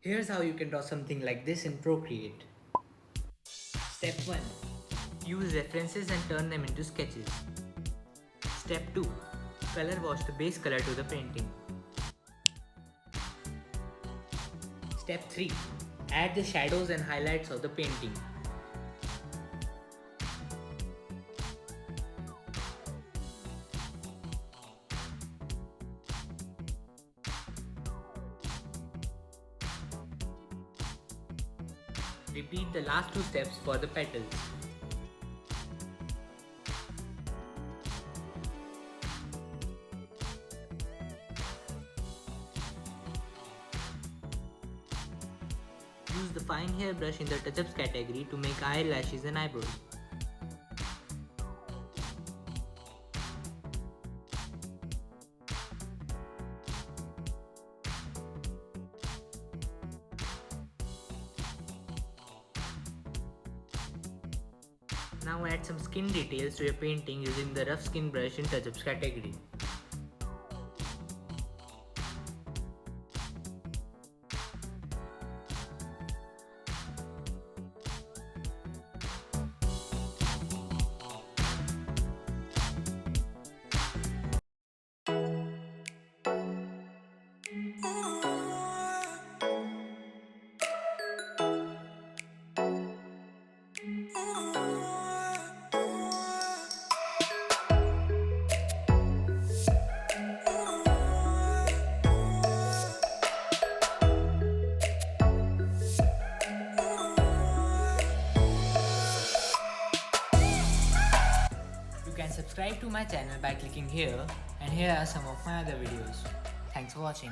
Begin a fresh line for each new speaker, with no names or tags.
Here's how you can draw something like this in Procreate. Step 1. Use references and turn them into sketches. Step 2. Color wash the base color to the painting. Step 3. Add the shadows and highlights of the painting. Repeat the last two steps for the petals. Use the fine hair brush in the touch-ups category to make eyelashes and eyebrows. Now add some skin details to your painting using the rough skin brush in touch-ups category. You can subscribe to my channel by clicking here, and here are some of my other videos. Thanks for watching.